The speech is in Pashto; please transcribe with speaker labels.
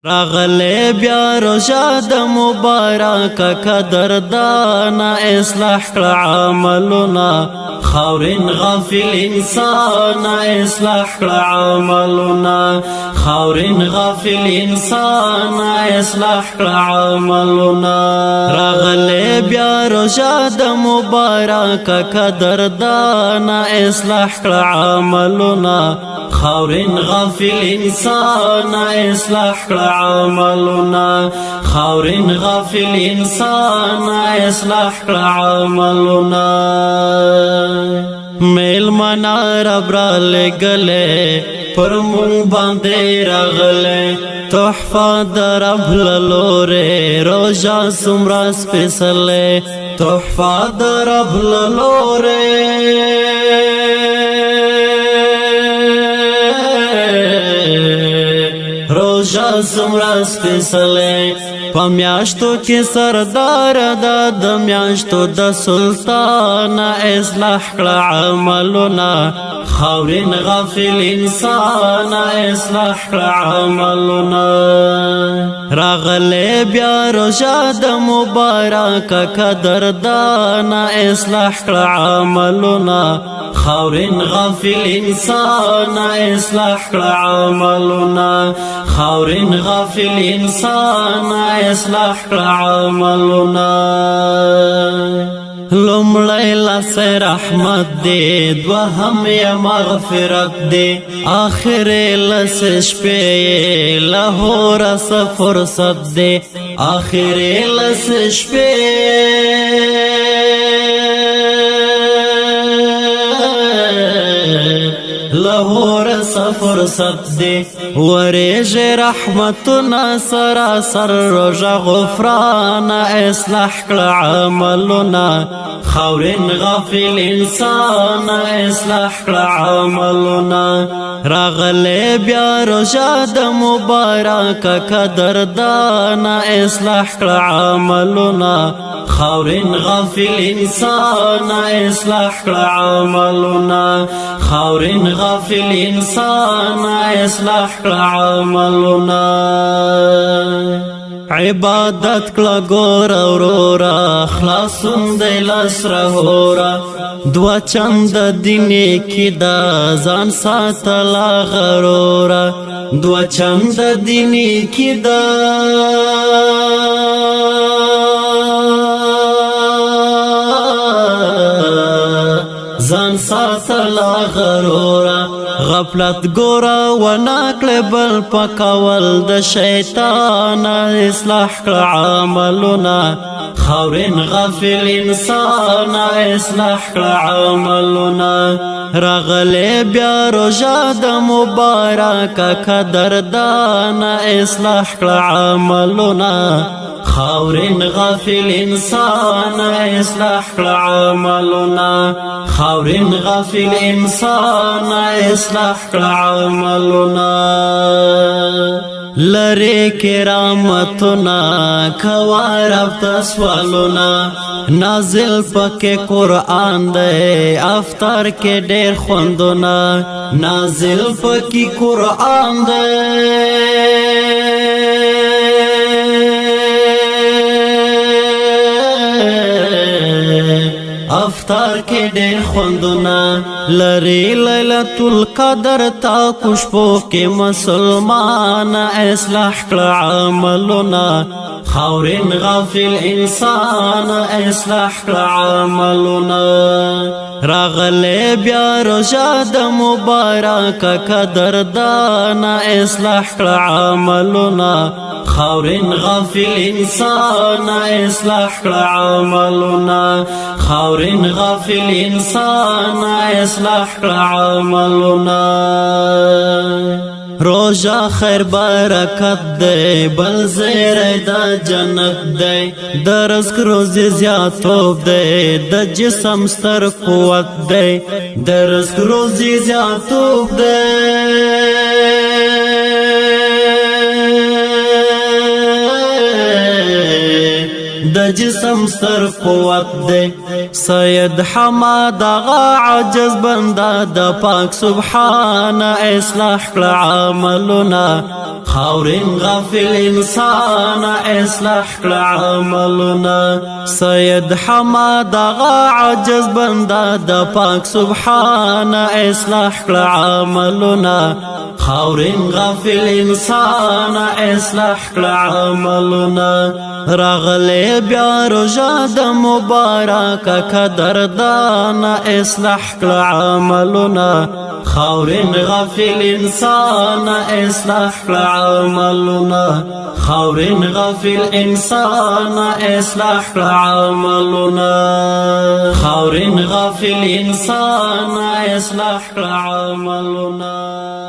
Speaker 1: راغلی بیا روژه د مبارک قدردانا اصلاح کړه عملونه خاورین غافل انسان اصلاح کړه عملونه خاورین غافل انسان اصلاح کړه عملونه راغلی بیا روژه د مبارک قدردانا اصلاح کړه عملونه خاورین غافل انسان اصلاح کړه عملونه خاورین غافل انسان اصلاح کړه عملونه میلمنا رب را لګلې پر مونږ باندې راغلې تحفه د رب له لورې روژه څومره سپېڅلې تحفه د رب له لورې روژه څومره سپېڅلې په میاشتو کې سردار ده د میاشتو د سلطان اصلاح کړه عملونه خاورین غافل انسان اصلاح کړه عملونه راغلی بیا روژه د مبارک قدردانا اصلاح کړه عملونه خاورین غافل انسان اصلاح کړه عملونه خاورین غافل انسان اصلاح کړه عملونه لومړی لاس رحمت دی دوهم یې مغفرت دی آخر لس شپې لاهوره څه فرصت دی آخر لس شپې لاهور فرصت دی وریج رحمتنا سراسر روژه غفران اصلاح کړه عملونه خاورین غافل انسان اصلاح کړه عملونه راغلی بیا روژه د مبارک قدردانا اصلاح کړه عملونه خاورین غافل انسان اصلاح کړه عملونه خاورین غافل انسان اصلاح کړه عملونه عبادت کړه ګور اورورا خلاصون دی لاس رهورا دوا چند دیني کې دا ځان ساتلا غرورا دوا چند دیني کې دا ځان ساتلا غرورا غفلت ګورا وناکل بل پکول د شیطان اصلاح کړه عملونه خاورین غافل انسان اصلاح کړه عملونه راغلی بیا روژه د مبارک قدردانا اصلاح کړه عملونه خاورین غافل انسان اصلاح کړه عملونه خاورین غافل انسان اصلاح کړه عملونه لری کرامتنا کوارب تسوالنا نازل پکې قرآن دی افطار کې ډېر خوندونه نازل پکې قرآن دی افطار کې ډېر خوندونه لري لیلۃ القدر تا خوشبو کې مسلمان اصلاح کړه عملونه خاورین غافل انسان اصلاح کړه عملونه راغلی بیا روژه د مبارک قدردانا اصلاح کړه عملونه خاورین غافل انسان اصلاح کړه عملونه خاورین غافل انسان اصلاح کړه عملونه روژه خیر برکت دی بل زیری د جنت دی د رزق روزی زیاتوب دی د جسم ستر قوت دی د رزق روزی زیاتوب دی د د جسم ستر قوت دی سید حماد غا عجز بنده د پاک سبحان اصلاح کړه عملونه خاورین غافل انسان اصلاح کړه عملونه سید حماد غا عجز بنده د پاک سبحان اصلاح کړه عملونه خاورین غافل انسان اصلاح کړه عملونه راغلی بیا روژه د مبارک قدردان اصلاح کړه عملونه خاورین غافل انسان اصلاح کړه عملونه خاورین غافل انسان اصلاح کړه عملونه خاورین غافل انسان اصلاح کړه عملونه